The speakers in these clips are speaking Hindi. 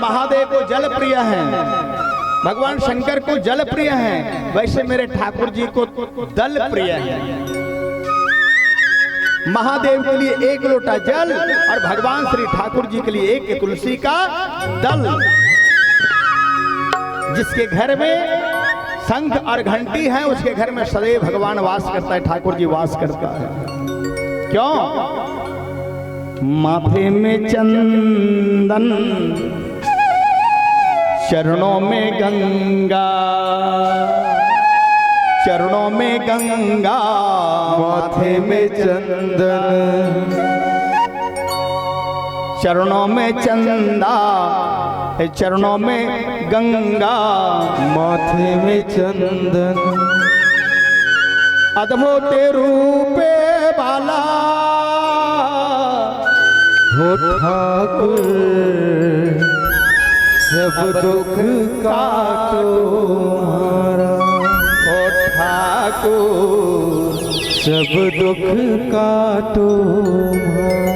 महादेव को जल प्रिय है, भगवान शंकर को जल प्रिय है, वैसे मेरे ठाकुर जी को दल प्रिय है। महादेव के लिए एक लोटा जल और भगवान श्री ठाकुर जी के लिए एक तुलसी का दल। जिसके घर में शंख और घंटी है उसके घर में सदैव भगवान वास करता है, ठाकुर जी वास करता है। क्यों? माथे में चंदन, चरणों में गंगा, चरणों में गंगा, माथे में चंदन, चरणों में चंदा, चरणों में गंगा, माथे में चंदन, अद्भुत रूपे बाला हो ठाकुर सब दुख काटो हमारा, हो ठाकुर सब दुख काटो हमारा।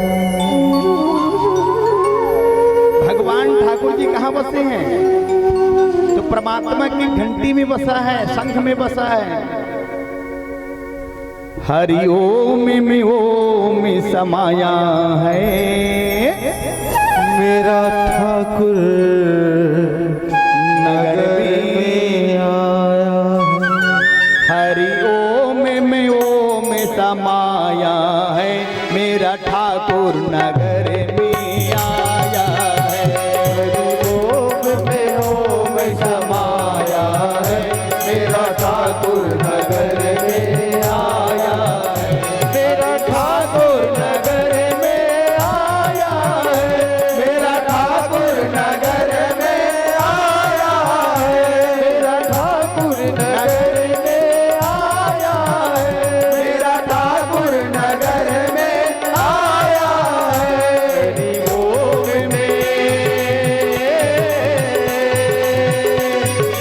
भगवान ठाकुर जी कहाँ बसे हैं? तो परमात्मा की घंटी में बसा है, शंख में बसा है। हरि ओम में ओम समाया है मेरा ठाकुर नगर में आया। हरि ओम में ओम समाया है मेरा ठाकुर नगर में आया है। हरि ओम में ओम समाया है मेरा ठाकुर नगर में आया है। मेरा ठाकुर नगर में आया है। मेरा ठाकुर नगर में आया है। मेरा ठाकुर नगर में आया है। मेरा ठाकुर नगर में आया है। हरि ओम में,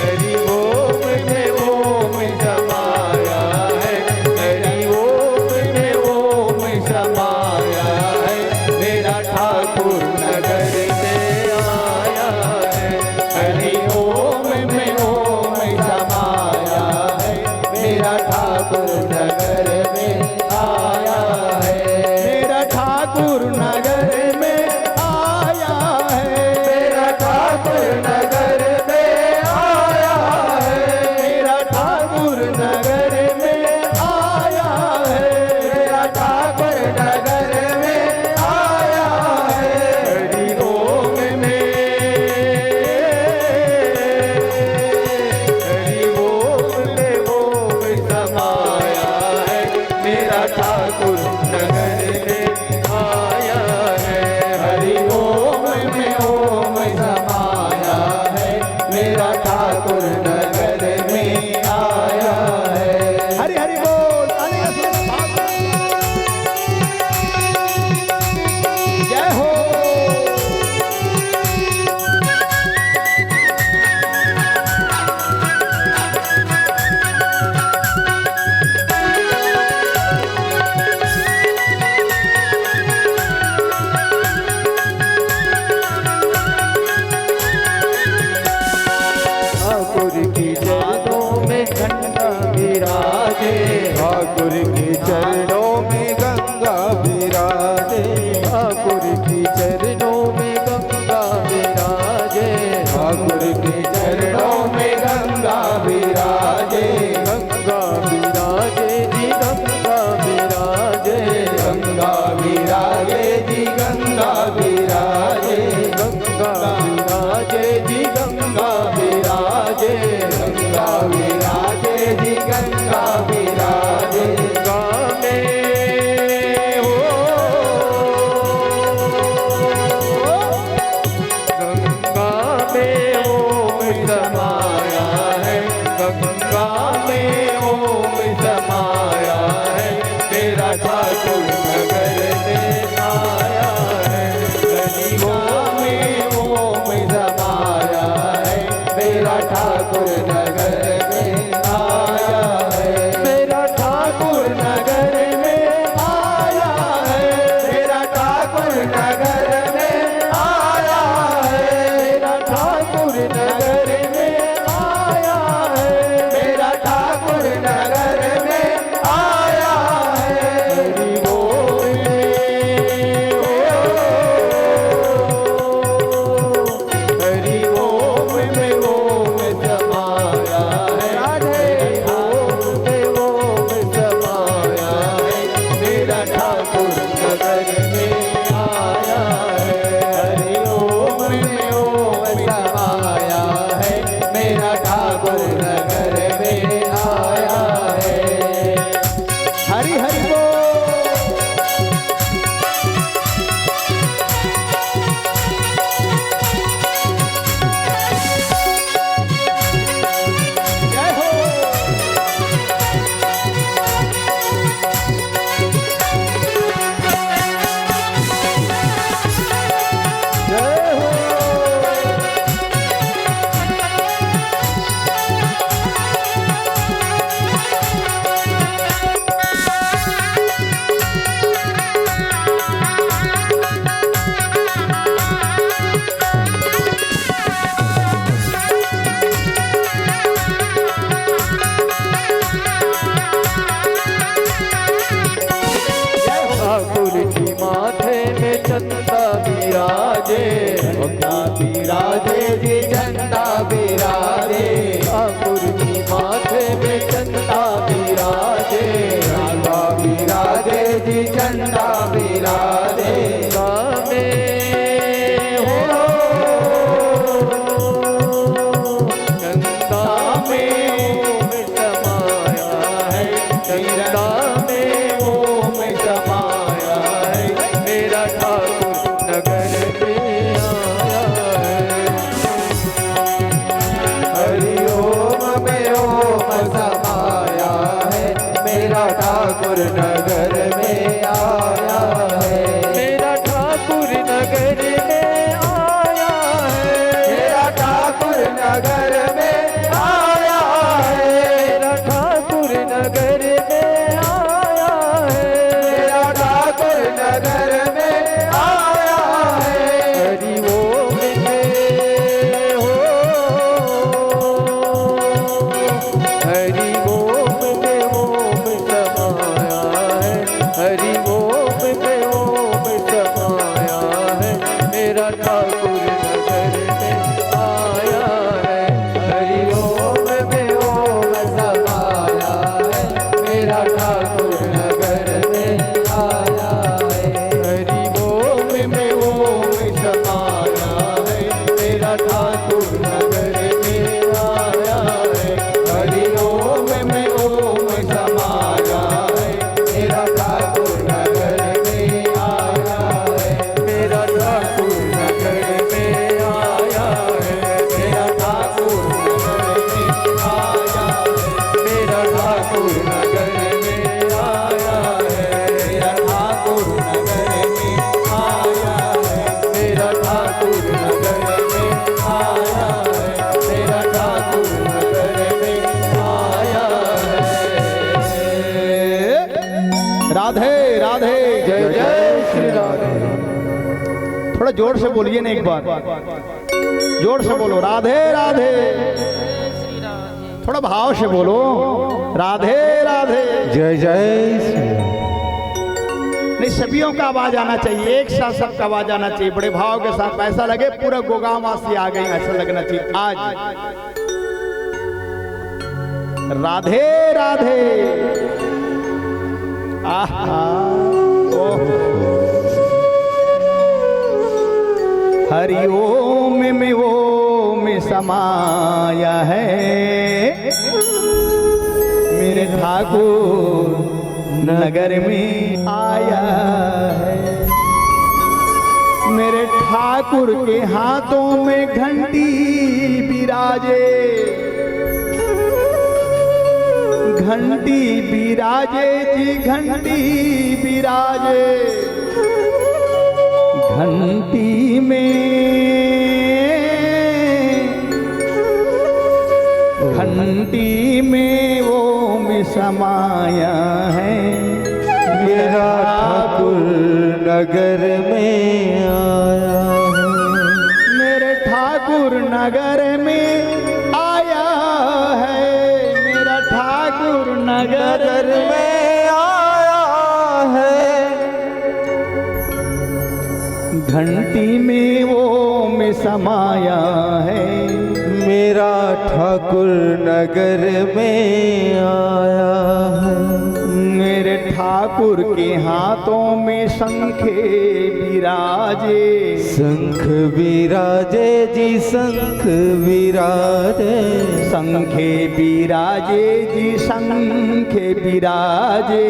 हरि ओम में ओम समाया है। हरि ओम में ओम समाया है मेरा ठाकुर नगर में आया है। हरि ओम में ओम समाया है मेरा ठाकुर नगर में आया है। मेरा ठाकुर नगर में आया है। मेरा ठाकुर नगर में आया है। मेरा ठाकुर नगर में आया है। मेरा ठाकुर नगर में आया है। हरि ओम में, हरि ओम में ओम समाया है मेरा ठाकुर नगर में आया है। हरि ओम में ओम समाया है मेरा ठाकुर नगर में आया है। हरि हरि बोल, जय हो। ठाकुर की चरणों में घंटा विराजे। ठाकुर के चरणों में गंगा विराजे। ठाकुर की चरणों में गंगा विराजे। ठाकुर के चरणों में गंगा विराजे। गंगा विराजे जी गंगा विराजे। गंगा विराजे जी गंगा विराजे। गंगा विराजे जी गंगा विराजे। गंगा विराजे जी गंगा विराजे। गंगा में हो, गंगा में ओम समाया है। गंगा विराजे जी झंडा विराजे ठाकुर जी माथे पे चंदा विराजे राधा विराजे जी झंडा विराजे गामे हो चंदा में ओम समाया है चंदा में ओम समाया है मेरा ठाकुर नगर में आया है हरि ओम में ओम समाया है मेरा ठाकुर नगर में आया है मेरा ठाकुर नगर में आया है मेरा ठाकुर नगर में आया है मेरा ठाकुर नगर में आया है मेरा ठाकुर नगर में आया है हरि ओम में हो हरि ओम में ओम समाया है हरि ओम में ओम समाया है मेरा ठाकुर नगर में आया है हरि ओम में ओम समाया है मेरा ठाकुर नगर में आया है हरि ओम में ओम समाया है मेरा ठाकुर नगर में आया है हरि ओम में ओम समाया है मेरा ठाकुर नगर में आया है मेरा ठाकुर नगर में आया है मेरा ठाकुर नगर में आया है मेरा ठाकुर नगर में आया है मेरा ठाकुर नगर में आया है मेरा ठाकुर नगर में आया है मेरा ठाकुर नगर में आया है राधे राधे जय जय श्री राधे थोड़ा जोर से बोलिए ना एक बार जोर से बोलो राधे राधे थोड़ा भाव से बोलो राधे राधे जय जय श्री नहीं सभियों का आवाज आना चाहिए एक साथ सबका आवाज आना चाहिए बड़े भाव के साथ ऐसा लगे पूरा गोगांवासी आ गए ऐसा लगना चाहिए आज राधे राधे आहा ओहो हरि ओम में ओम समाया है मेरे ठाकुर नगर में आया है मेरे ठाकुर के हाथों में घंटी बिराजे घंटी बिराजे जी घंटी बिराजे घंटी में ओम समाया है मेरा ठाकुर नगर में आया है मेरे ठाकुर नगर में आया है मेरा ठाकुर नगर में आया है घंटी में ओम समाया है मेरा ठाकुर नगर में आया है मेरे ठाकुर के हाथों में शंखे विराजे शंख विराजे जी शंख विराजे शंखे विराजे जी शंखे विराजे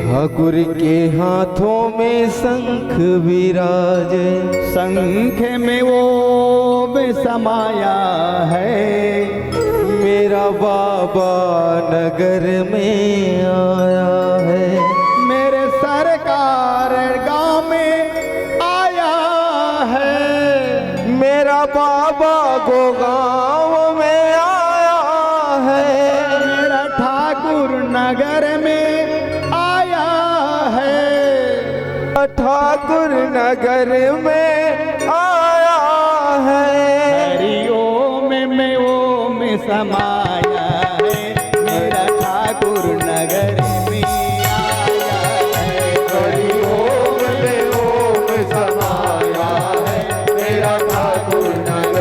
ठाकुर के हाथों में शंख विराजे शंख में ओम समाया है मेरा बाबा नगर में आया है मेरे सरकार गांव में आया है मेरा बाबा को गाँव में आया है मेरा ठाकुर नगर में आया है ठाकुर नगर में आया है हरि ओम में ओम समाया है मेरा ठाकुर नगर में आया है हरि ओम में ओम समाया है मेरा ठाकुर नगर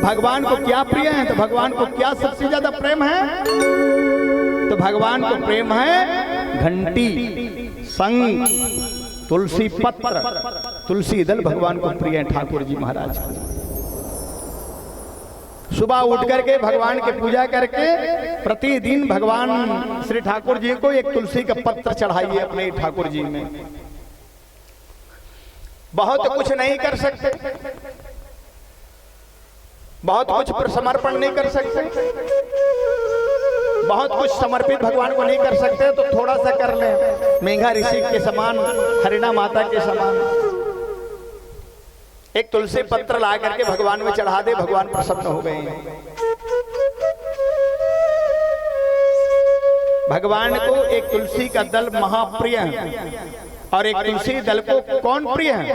भगवान को क्या प्रिय है, तो भगवान को क्या सबसे ज्यादा प्रेम है, तो भगवान को प्रेम है घंटी, संग, तुलसी पत्र, तुलसी दल भगवान को प्रिय है ठाकुर जी महाराज। सुबह उठ करके भगवान की पूजा करके प्रतिदिन भगवान श्री ठाकुर जी को एक तुलसी का पत्र चढ़ाइए अपने ठाकुर जी में। बहुत कुछ नहीं कर सकते, बहुत कुछ समर्पण नहीं कर सकते, बहुत कुछ समर्पित भगवान को नहीं कर सकते, तो थोड़ा सा कर लें। मेघा ऋषि के समान, हरिणा माता के समान एक तुलसी पत्र ला करके भगवान में चढ़ा दे, भगवान प्रसन्न हो गए। भगवान को एक तुलसी का दल महाप्रिय है, और एक तुलसी दल को कौन प्रिय है?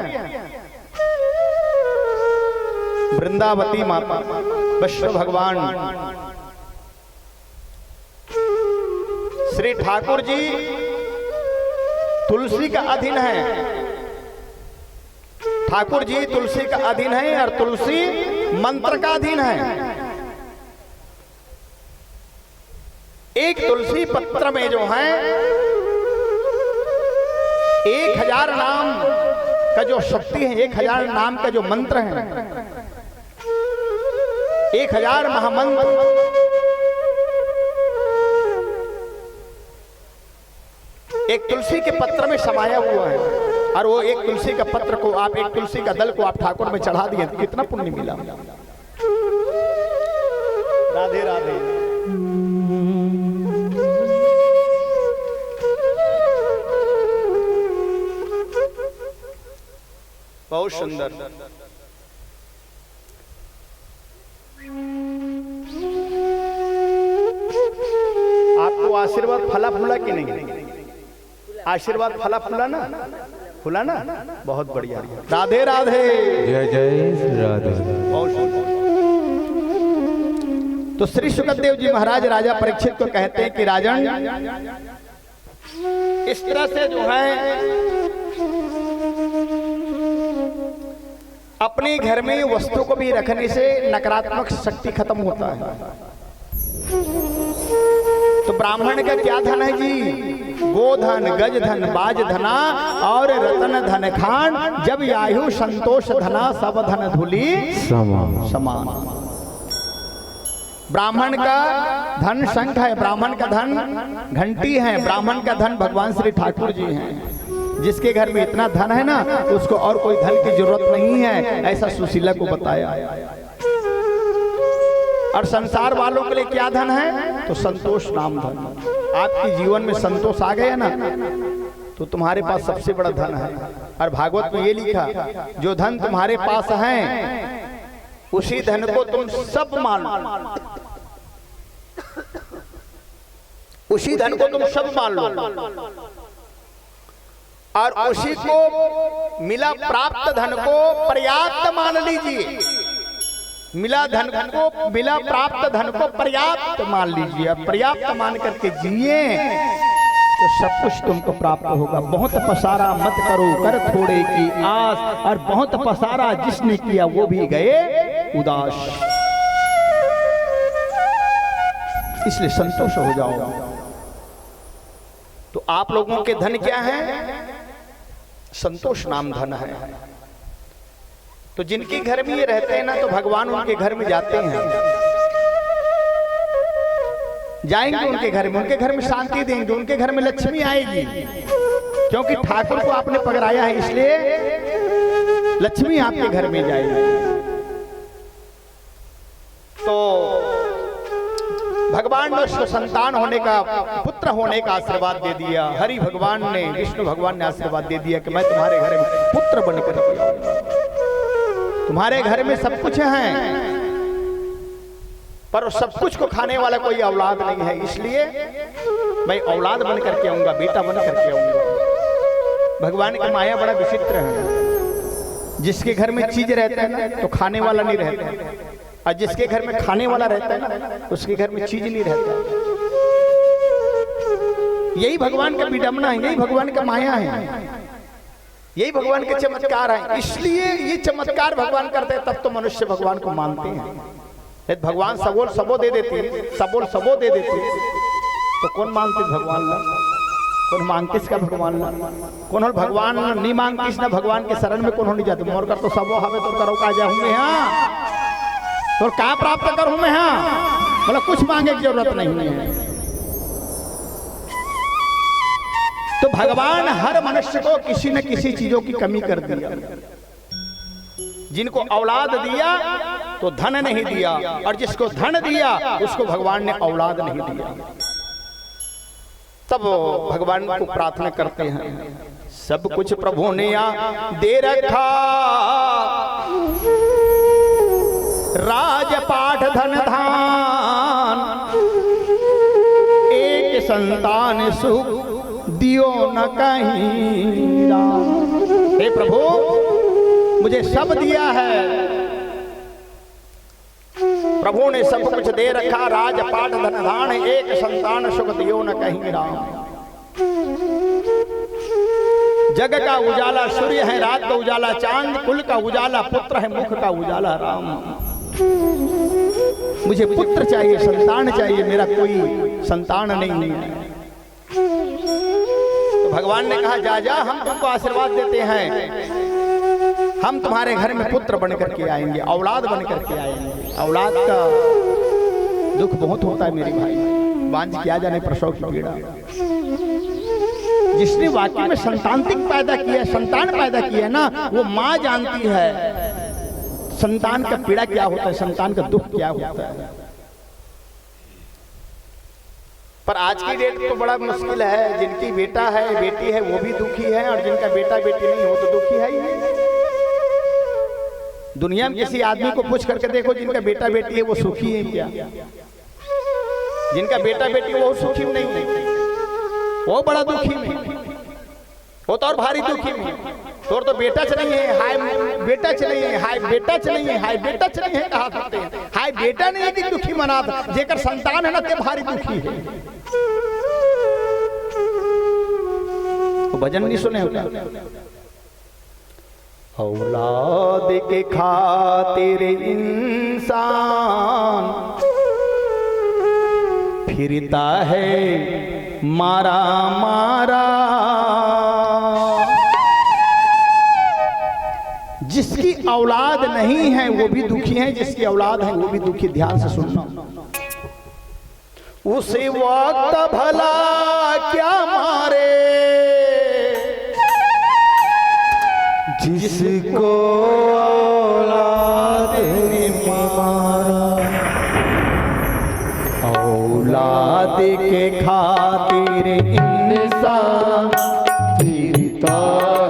वृंदावती माता, विष्णु भगवान श्री ठाकुर जी तुलसी का अधीन है। ठाकुर जी तुलसी का अधीन है और तुलसी मंत्र का अधीन है। एक तुलसी पत्र में जो है 1000 नाम का जो शक्ति है, 1000 नाम का जो मंत्र है, 1000 महामंत्र, एक तुलसी के पत्र में समाया हुआ है। और वो एक तुलसी का पत्र को आप, एक तुलसी का दल को आप ठाकुर में चढ़ा दिए तो कितना पुण्य मिला। राधे राधे। बहुत सुंदर। आपको आशीर्वाद फला फूला कि नहीं? आशीर्वाद फला फूला ना, फूला ना, बहुत बढ़िया। राधे राधे। जय जय श्री राधे। तो श्री सुखदेव जी महाराज राजा परीक्षित को कहते हैं कि राजन, इस तरह से जो है अपने घर में वस्तु को भी रखने से नकारात्मक शक्ति खत्म होता है। तो ब्राह्मण का क्या धन है जी? गोधन, गजधन, बाजधना और रतन धन खान, जब आयु संतोष धना सब धन धुली समान। ब्राह्मण का धन शंख है, ब्राह्मण का धन घंटी है, ब्राह्मण का धन भगवान श्री ठाकुर जी हैं। जिसके घर में इतना धन है ना, उसको और कोई धन की जरूरत नहीं है, ऐसा सुशीला को बताया। और संसार वालों के लिए क्या धन है? तो संतोष नाम धन। आपके जीवन में संतोष आ गया ना, तो तुम्हारे पास सबसे बड़ा धन है। और भागवत में ये लिखा, जो धन तुम्हारे पास है उसी धन को तुम सब मान लो, उसी धन को तुम सब मान लो, और उसी को मिला प्राप्त धन को पर्याप्त मान लीजिए। मिला प्राप्त धन को पर्याप्त मान लीजिए। अब पर्याप्त मान करके जिए तो सब कुछ तुमको प्राप्त होगा। बहुत पसारा मत करो कर थोड़े की आस, और बहुत पसारा जिसने किया वो भी गए उदास। इसलिए संतोष हो जाओ। तो आप लोगों के धन क्या है? संतोष नाम धन है। तो जिनके घर में ये रहते हैं ना, तो भगवान उनके घर में जाते हैं, जाएंगे उनके घर में, उनके घर में शांति देंगे, उनके घर में लक्ष्मी आएगी। क्योंकि ठाकुर को आपने पकड़ाया है, इसलिए लक्ष्मी आपके घर में जाएगी। तो भगवान ने उसको संतान होने का, पुत्र होने का आशीर्वाद दे दिया। हरि भगवान ने, विष्णु भगवान ने आशीर्वाद दे दिया कि मैं तुम्हारे घर में पुत्र बनकर आऊंगा। तुम्हारे घर में सब कुछ है, पर सब कुछ को खाने वाला कोई औलाद नहीं है, इसलिए मैं औलाद बन करके आऊंगा, बेटा बन करके आऊंगा। भगवान की माया बड़ा विचित्र है। जिसके घर में चीज रहता है ना, तो खाने वाला नहीं रहता, और जिसके घर में खाने वाला रहता है ना, उसके घर में चीज नहीं रहता। यही भगवान का विडंबना है, यही भगवान का माया है। यही भगवान के चमत्कार हैं। इसलिए ये चमत्कार भगवान करते हैं, तब तो मनुष्य भगवान को मानते हैं। यदि भगवान सबोल सबो दे देते, सबोल सबो दे देते, तो कौन मानते भगवान ला? कौन मांगतिस का भगवान ला? कौन भगवान नहीं मांगतिस ना भगवान के शरण में कौन नहीं जाते। मोर कर तो सबो हवे तो करो का जाऊं मैं, हाँ तो का प्राप्त करूं मैं, हाँ मतलब कुछ मांगे की जरूरत नहीं है। तो भगवान हर मनुष्य को किसी न किसी चीजों की कमी कर दिया। जिनको औलाद दिया तो धन नहीं दिया, और जिसको धन दिया उसको भगवान ने औलाद नहीं दिया। तब भगवान को प्रार्थना करते हैं, सब कुछ प्रभु ने दे रखा, राजपाट धन धान, एक संतान सुख दियो न कहीं राम। हे प्रभु मुझे सब दिया है, प्रभु ने सब कुछ दे रखा, राजपाट धन धान, एक संतान सुख दियो न कहीं राम। जग का उजाला सूर्य है, रात का उजाला चांद, कुल का उजाला पुत्र है, मुख का उजाला राम। मुझे पुत्र चाहिए, संतान चाहिए, मेरा कोई संतान नहीं है। तो भगवान ने कहा जा जा, हम तुमको आशीर्वाद देते हैं, हम तुम्हारे घर में पुत्र बन करके आएंगे, औलाद बन करके आएंगे। औलाद का दुख बहुत होता है मेरे भाई, बांझ किया जाने प्रसव की पीड़ा। जिसने वाकई में संतांतिक पैदा किया, संतान पैदा किया ना, वो माँ जानती है संतान का पीड़ा क्या होता है, संतान का दुख क्या होता है। पर आज की डेट तो बड़ा मुश्किल है, जिनकी बेटा है बेटी है वो भी दुखी है, और जिनका बेटा बेटी नहीं हो तो दुखी है ही नहीं। दुनिया में किसी आदमी को पूछ करके देखो, जिनका बेटा बेटी है वो सुखी है क्या? जिनका बेटा बेटी वो सुखी नहीं है, वो बड़ा दुखी में, वो तो और भारी दुखी में। तो बेटा चलिए हाय बेटा चलिए, हाय बेटा चलिए, हाय बेटा चलिए कहा सकते हैं। हाय बेटा नहीं है कि दुखी मना, जेकर संतान है ना ते भारी दुखी है। तो भजन नहीं सुने होगा, औलाद के खातिर इंसान फिरता है मारा मारा। जिसकी औलाद नहीं है वो भी दुखी है, जिसकी औलाद है वो भी दुखी। ध्यान से सुनना, उसे वक्त भला क्या मारे, जिसको औलाद ने मारा। औलाद के खातिर इंसान फिरता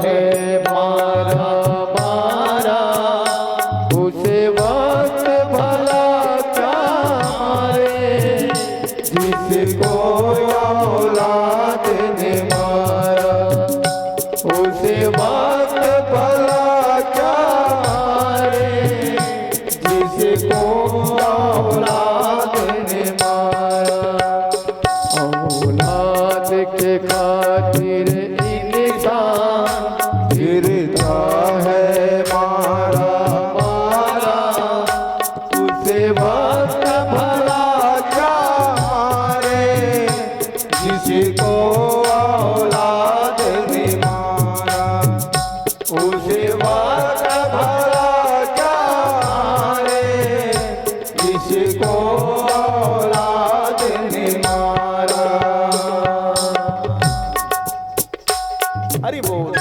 है मारा मारा, उसे वक्त भला क्या मारे, जिसको औलाद ने मारा। उसे वक्त भला क्या मारे, जिसको औलाद ने मारा। औलाद के खातिर इंसान फिरता है मारा मारा, उसे वक्त भला क्या मारे, जिसको औलाद ने मारा। उसे वक्त भला क्या मारे, जिसको औलाद ने मारा। हरि बोल।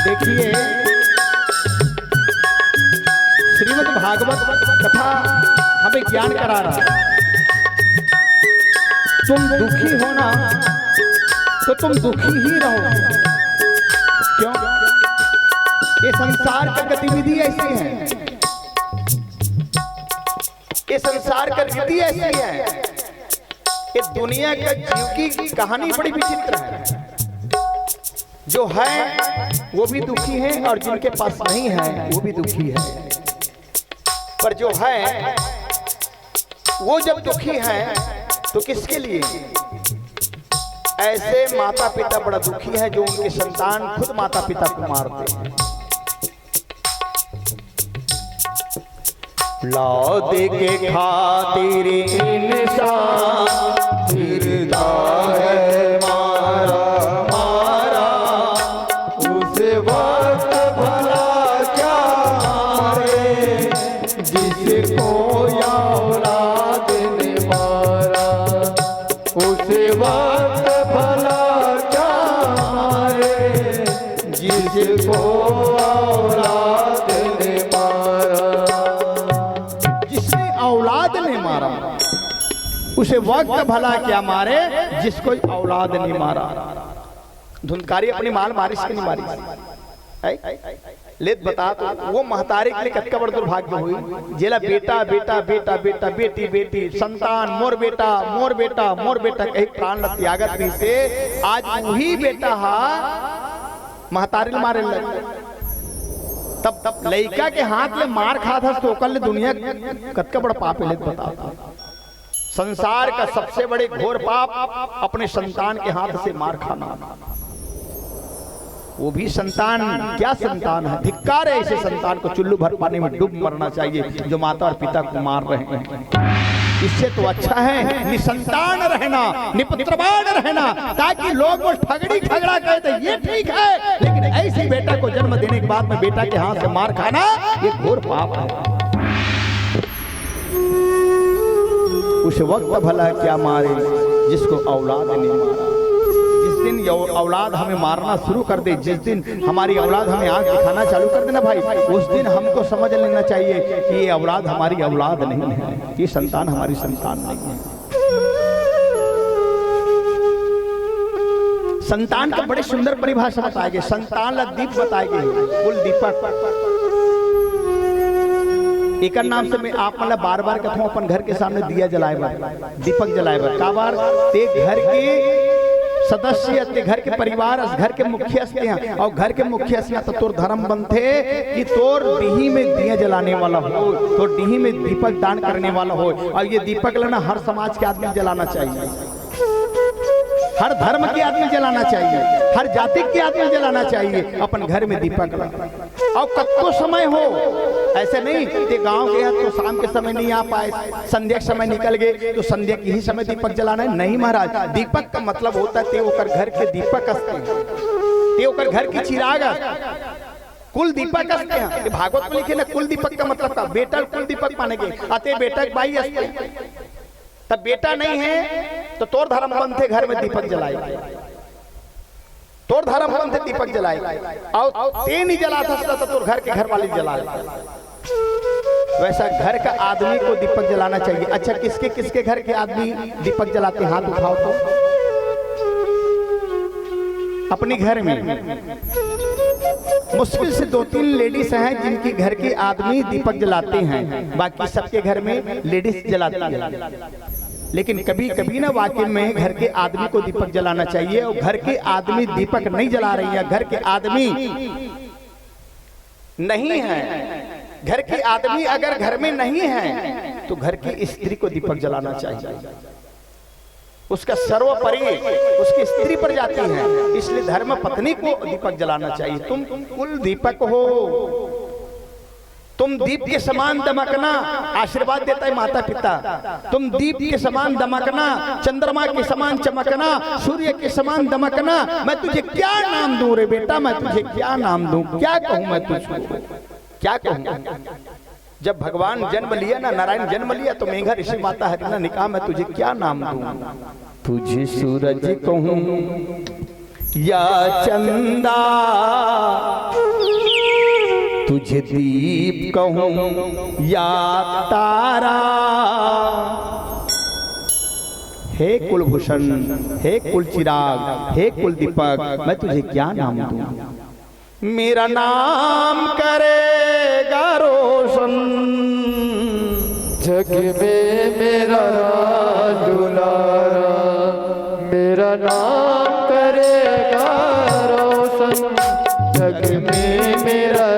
देखिए श्रीमद् भागवत कथा हमें ज्ञान करा रहा है। तुम दुखी हो ना तो तुम दुखी ही रहो। क्यों? ये संसार की गतिविधि ऐसी है, ये संसार का रीति ऐसी है। ये दुनिया का जीव की कहानी बड़ी विचित्र है। जो है वो भी दुखी है और जिनके पास नहीं है वो भी दुखी है। पर जो है वो जब दुखी है तो किसके लिए? ऐसे माता पिता बड़ा दुखी है जो उनके संतान खुद माता पिता को मारते हैं। लौदे के खातिर इंसान फिरता है मारा मारा, उस वक्त भला क्या मारे जिसको औलाद ने मारा, उस वक्त भला क्या मारे जिसको औलाद ने मारा। औलाद ने मारा उसे वक्त भला क्या मारे जिसको औलाद नहीं मारा। धुंधकारी अपनी माल मारिश की नहीं मारी लेत बता तो वो महतारी के लिए कतका बड़ दुर्भाग्य हुई। जेला बेटा बेटा बेटा बेटा बेटी बेटी संतान मोर बेटा मोर बेटा मोर बेटा कहीं प्राण ल त्यागत नहीं से आज वही बेटा हा महतारी मारे लग। तब लड़का के हाथ ले मार खा था तो कल दुनिया कतका बड़ा पाप है बता। संसार का सबसे बड़े घोर पाप अपने संतान के हाथ से मार खाना। वो भी संतान क्या संतान है, धिक्कार है ऐसे संतान को चुल्लू भर पानी में डूब मरना चाहिए जो माता और पिता को मार रहे हैं। इससे तो अच्छा है निसंतान रहना निपुत्रवान रहना, ताकि लोग वो ठगड़ी ठगड़ा कहते ये ठीक है, लेकिन ऐसी बेटा को जन्म देने के बाद में बेटा के हाथ से मार खाना ये घोर पाप है। उस वक्त भला क्या मारे जिसको औलाद नहीं मारा। जिस दिन ये औलाद हमें मारना शुरू कर दे, जिस दिन हमारी औलाद हमें आंख दिखाना चालू कर देना भाई, उस दिन हमको समझ लेना चाहिए कि ये औलाद हमारी औलाद नहीं है, ये संतान हमारी संतान नहीं है। संतान को बड़ी सुंदर परिभाषा बताई गई। संतान ला दीप बताई गई, कुल दीपक। एक नाम से मैं आप मतलब बार बार कहता हूँ अपन घर के सामने दिया जलाए बार दीपक जलाए बार का बार ते घर के सदस्य ते घर के परिवार घर के मुखिया से और घर के मुखिया से तो तोर धर्म बनते कि तोर डीही में दिया जलाने वाला हो, तो डीही में दीपक दान करने वाला हो। और ये दीपक लेना हर समाज के आदमी जलाना चाहिए, हर धर्म के आदमी जलाना चाहिए, हर जाति के आदमी जलाना चाहिए अपन घर में दीपक। और कत्तो समय हो ऐसे नहीं कि गांव गया तो शाम के समय नहीं आ पाए, संध्या के समय निकल गए तो संध्या के ही समय दीपक जलाना है। नहीं महाराज, दीपक का मतलब होता है ते ओकर घर के दीपक असते, ते ओकर घर की चिराग कुल दीपक असते हैं। भागवत में लिखे ना कुल दीपक का मतलब था बेटा कुल दीपक मानेंगे अते बेटा बाई असते। तब बेटा नहीं है तो तोर धर्म पंथे घर में दीपक जलाए, तोर धर्म पंथे दीपक जलाए और ते नहीं जलाता तो तोर घर के घर वाले जला। वैसा घर का आदमी को दीपक जलाना चाहिए। अच्छा किसके किसके घर के आदमी दीपक जलाते, हाथ उठाओ तो। अपने घर में मुश्किल से 2-3 लेडीज हैं जिनकी घर के आदमी दीपक जलाते हैं, बाकी सबके घर में लेडीज जलाती है। लेकिन कभी कभी ना वाकई में घर के आदमी को दीपक जलाना चाहिए। और घर के आदमी दीपक नहीं जला रही है, घर के आदमी नहीं है, घर के आदमी अगर घर में नहीं है तो घर की स्त्री को दीपक जलाना चाहिए। उसका सर्वोपरि उसकी स्त्री पर जाती है, इसलिए धर्म पत्नी को दीपक जलाना चाहिए। तुम कुल दीपक हो, तुम दीप के समान दमकना, आशीर्वाद देता है माता पिता। तुम दीप के समान दमकना, चंद्रमा के समान चमकना, सूर्य के समान दमकना। मैं तुझे क्या नाम दूं रे बेटा, मैं तुझे क्या नाम दूं, क्या कहूं मैं तुझको, क्या कहूं। जब भगवान जन्म लिया ना, नारायण जन्म लिया तो मेघा ऋषि माता हरिणा ने कहा मैं तुझे क्या नाम दूं। तुझे सूरज कहूं या चंदा, तुझे दीप कहूं या तारा। हे कुलभूषण, हे कुल चिराग, हे कुल दीपक, मैं तुझे क्या नाम दूं। मेरा नाम करेगा रोशन जग में मेरा दुलारा, मेरा नाम करेगा रोशन। जग में मेरा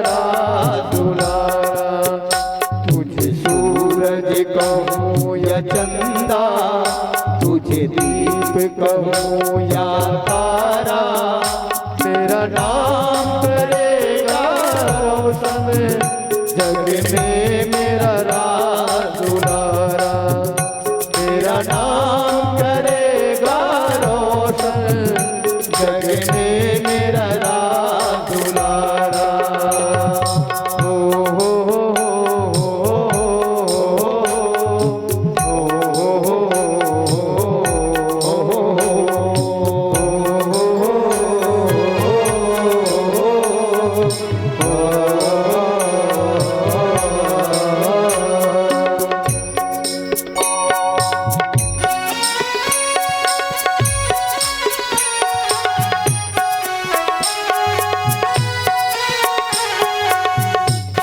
दुलारा, तुझे सूरज कहूँ या चंदा, तुझे दीप कहूँ या तारा, मेरा नाम करेगा रोशन। जग में मेरा दुलारा, मेरा नाम करेगा रोशन। जग में मेरा दुलारा।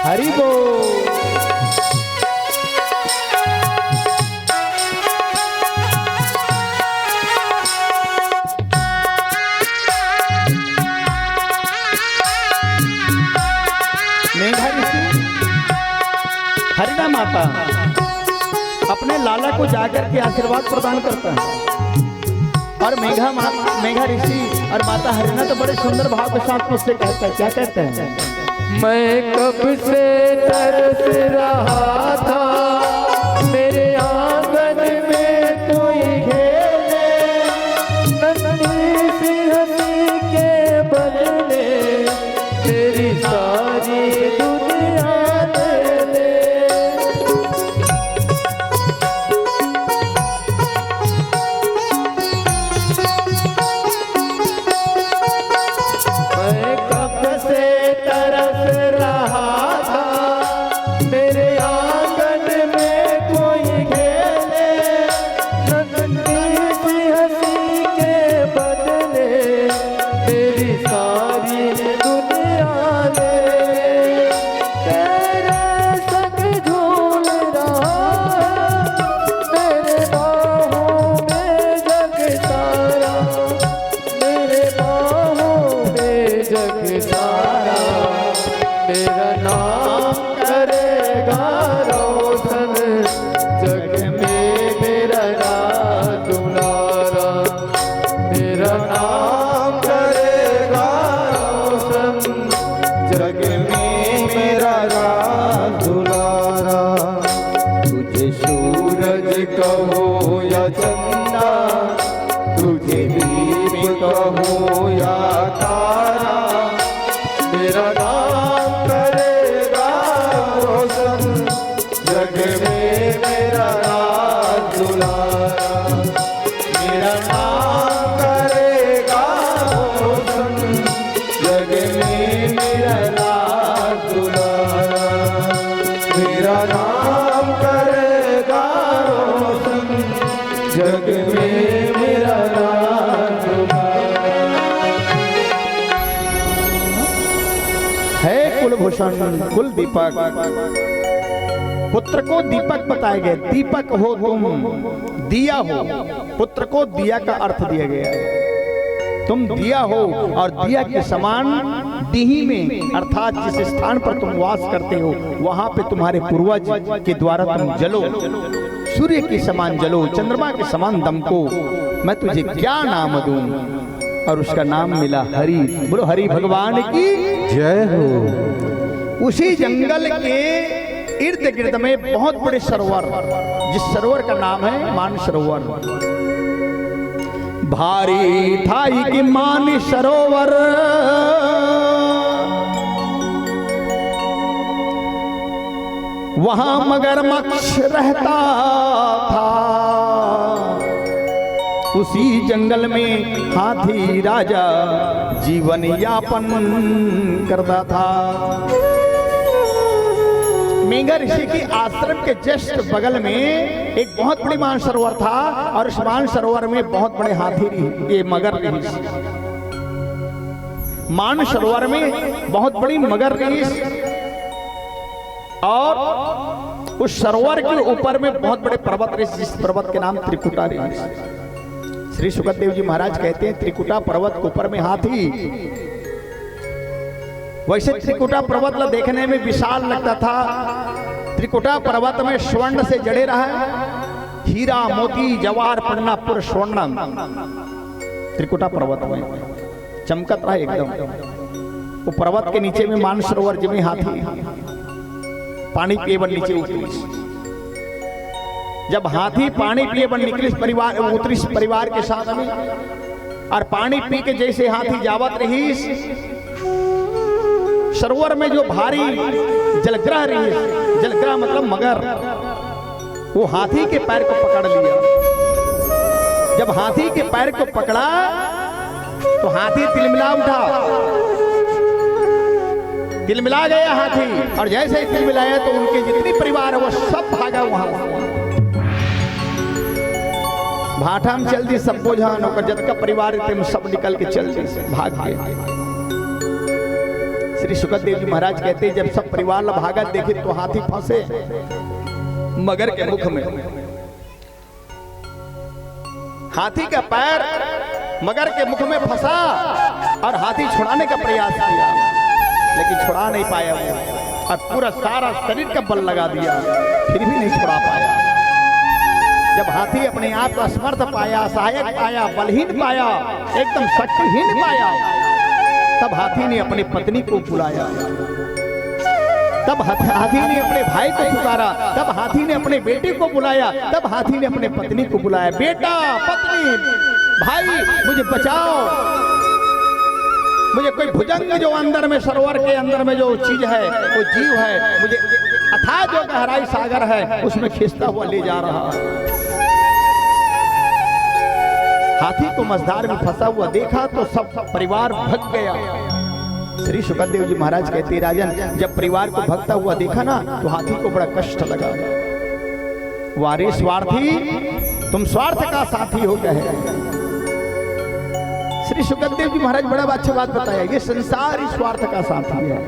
हरि बोल। मेघा ऋषि हरिणा माता अपने लाला को जाकर के आशीर्वाद प्रदान करता है और मेघा ऋषि और माता हरिणा तो बड़े सुंदर भाव के साथ मुझसे कहता है। क्या कहते हैं? मैं कब से तरस रहा था, मेरे आंगन में कोई खेले, नन्ही सी हंसी के बदले तेरी सारी दुनिया दे दे। मैं कब से तरस रहा था, मेरे आंगन में कोई खेले, नन्ही सी हंसी के बदले मेरी सारी दुनिया दे। तेरे संग झूल रहा मेरे बाहों में जग सारा, मेरे बाहों में जग सारा, मेरा नाम करेगा रोशन। जग में मेरा दुलारा, मेरा नाम करेगा रोशन। जग में मेरा दुलारा, तुझे सूरज कहो या चंदा, तुझे दीप कहो या तारा, मेरा नाम करेगा रोशन। जग में मेरा दुलारा, मेरा नाम करेगा रोशन। जग में मेरा दुलारा, मेरा नाम करेगा रोशन। जग में मेरा है कुलभूषण कुल दीपक, पुत्र को दीपक बताए गए। दीपक हो तुम, दिया हो। पुत्र को दिया का अर्थ दिया गया है। तुम दिया हो और दिया के समान डीही में अर्थात जिस स्थान पर तुम वास करते हो वहां पे तुम्हारे पूर्वज के द्वारा तुम जलो, सूर्य के समान जलो, चंद्रमा के समान दमको। मैं तुझे क्या नाम दूं? और उसका नाम मिला हरि। बोलो हरि भगवान की जय हो। उसी जंगल के इर्द गिर्द में बहुत बड़े सरोवर, जिस सरोवर का नाम है मान सरोवर। भारी थाई की मान सरोवर, वहां मगरमच्छ रहता था। उसी जंगल में हाथी राजा जीवन यापन करता था। मेघा ऋषि की आश्रम के जस्ट बगल में एक बहुत बड़ी मानसरोवर था और उस मानसरोवर में बहुत बड़े हाथी ये मगर रीछ। मानसरोवर में बहुत बड़ी मगर रीछ और उस सरोवर के ऊपर में बहुत बड़े पर्वत रहे, जिस पर्वत के नाम त्रिकुटा रहे। श्री सुखदेव जी महाराज कहते हैं त्रिकुटा पर्वत के ऊपर में हाथी। वैसे त्रिकुटा पर्वत देखने में विशाल लगता था। त्रिकुटा पर्वत में स्वर्ण से जड़े रहा, हीरा मोती जवाहर पन्नापुर स्वर्ण त्रिकुटा पर्वत में चमकत रहा एकदम। वो पर्वत के नीचे में मानसरोवर जिमे हाथी पानी पिए बन नीचे उतरी। जब हाथी पानी पिए बन निकले परिवार उतरी परिवार के साथ में, और पानी पी के जैसे हाथी जावत रही, सरोवर में जो भारी जलग्रह रही, जलग्रह मतलब मगर, वो हाथी के पैर को पकड़ लिया। जब हाथी के पैर को पकड़ा तो हाथी तिलमिला उठा, तिलमिला गया हाथी। और जैसे ही तिलमिलाया तो उनके जितनी परिवार है वो सब भागा वहां। भाठा में चल दी सब बोझान होकर, जत का परिवार थे सब निकल के चल दी, भाग गए। श्री सुखदेव जी महाराज कहते हैं जब सब परिवार भागा देखे तो हाथी फंसे मगर के मुख में। हाथी का पैर मगर के मुख में फंसा और हाथी छुड़ाने का प्रयास किया, लेकिन छुड़ा नहीं पाया वो, और पूरा सारा शरीर का बल लगा दिया, फिर भी नहीं छुड़ा पाया। जब हाथी अपने आप को असमर्थ पाया, सहायक पाया, बलहीन पाया, एकदम शक्तिहीन पाया, तब हाथी ने अपनी पत्नी को बुलाया, तब हाथी ने अपने भाई को पुकारा, तब हाथी ने अपने बेटे को बुलाया, तब हाथी ने अपने पत्नी को बुलाया, बेटा पत्नी भाई मुझे बचाओ, मुझे कोई भुजंग जो अंदर में सरोवर के अंदर में जो चीज है वो जीव है, मुझे अथाह जो गहराई सागर है उसमें खींचता हुआ ले जा रहा है। हाथी को मझधार में फंसा हुआ देखा तो सब परिवार भग गया। श्री सुखदेव जी महाराज कहते राजन जब परिवार को भगता हुआ देखा ना तो हाथी को बड़ा कष्ट लगा। वारे स्वार्थी तुम स्वार्थ का साथी हो गए। श्री सुखदेव जी महाराज बड़ा अच्छा बात बताया, ये संसार ही स्वार्थ का साथी है।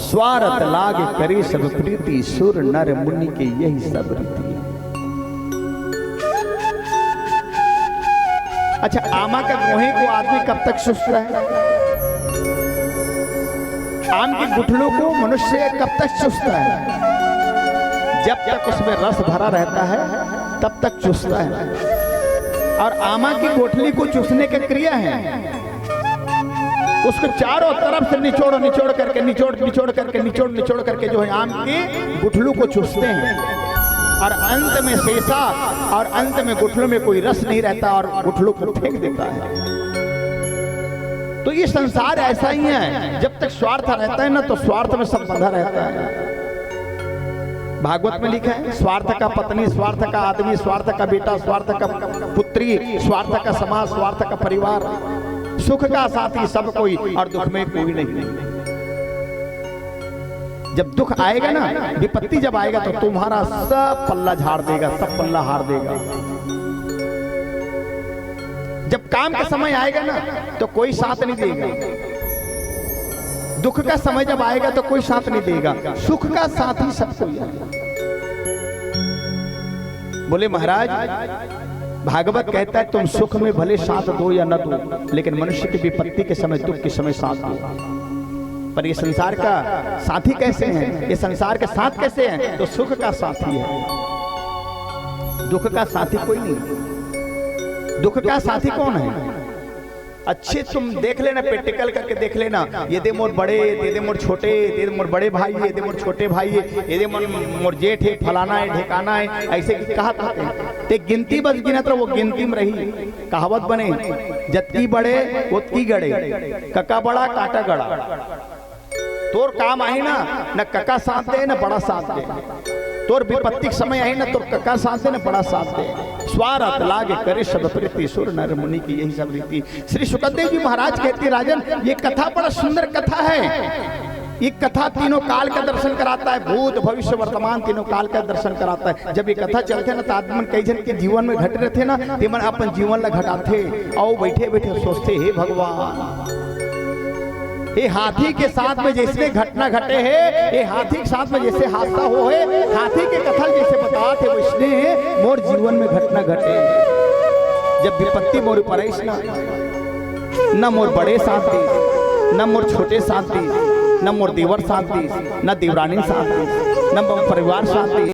स्वार्थ लाग करे सब प्रीति, सुर नर मुनि के यही सब रीति। अच्छा, आमा का गोहे को आदमी कब तक सुस्त रहे? आम के गुठलों को मनुष्य कब तक चूसता है? जब तक उसमें रस भरा रहता है तब तक चूसता है। और आमा की गुठली को चूसने की क्रिया है, उसको चारों तरफ से निचोड़ निचोड़ करके निचोड़ करके जो है आम के गुठलों को चूसते हैं, और अंत में शेषा और अंत में गुठलों में कोई रस नहीं रहता और गुठलों को फेंक देता है। तो ये संसार ऐसा ही है, जब तक स्वार्थ रहता है ना तो स्वार्थ में सब बंधा रहता है। भागवत में लिखा है स्वार्थ का पत्नी, स्वार्थ का आदमी, स्वार्थ का बेटा, स्वार्थ का पुत्री, स्वार्थ का समाज, स्वार्थ का परिवार, सुख का साथी सब कोई और दुख में कोई नहीं। जब दुख आएगा ना, विपत्ति जब आएगा तो तुम्हारा सब पल्ला झाड़ देगा, सब पल्ला हार देगा। जब काम का समय आएगा ना तो कोई साथ नहीं देगा, दुख का समय जब आएगा तो कोई साथ नहीं देगा, सुख का साथ ही सब कोई है। बोले महाराज भागवत कहता है तुम सुख में भले साथ दो या न दो, लेकिन मनुष्य की विपत्ति के समय, दुख के समय साथ दो। पर ये संसार का साथी कैसे हैं? ये संसार के साथ कैसे हैं? तो सुख का साथी है, दुख का साथी कोई नहीं। दुख का साथी कौन है? अच्छे तुम देख लेना, प्रैक्टिकल करके देख लेना, ये दे मोर बड़े, ये दे मोर छोटे, ये दे मोर बड़े भाई, ये दे मोर छोटे भाई, ये दे मोर जेठ है, फलाना है, ढेकाना है, ऐसे कहा ते गिनती बस गिनत रहो, वो गिनती में रही। कहावत बने जत्ती बड़े उतकी गड़े, कका बड़ा काटा गड़ा। तोर काम आई ना, न कका साथ दे न बड़ा साथ दे, तोर विपत्ति समय आई ना तो कका साथ दे न बड़ा साथ दे। स्वार्थ लागे करे सब प्रीति, सुर नर मुनि की यही सब रीति। श्री सुखदेव जी महाराज कहते राजन ये कथा बड़ा सुंदर कथा है। ये कथा तीनों काल का दर्शन कराता है, भूत भविष्य वर्तमान तीनों काल का दर्शन कराता है। जब ये कथा चलते ना तो आदमी कई जन के जीवन में घट रहे थे ना, ते मन अपन जीवन ला घटाते, आओ बैठे बैठे सोचते हे भगवान ये हाथी के साथ में जैसे घटना घटे है, ये हाथी के साथ में जैसे हादसा हो है, हाथी के कथन जैसे बता थे वैसने मोर जीवन में घटना घटे। जब विपत्ति मोर परेश न मोर बड़े साथ दी, न मोर छोटे साथ दी, न मोर देवर साथ दी, न देवरानी साथ दी, न मोर परिवार साथ दी।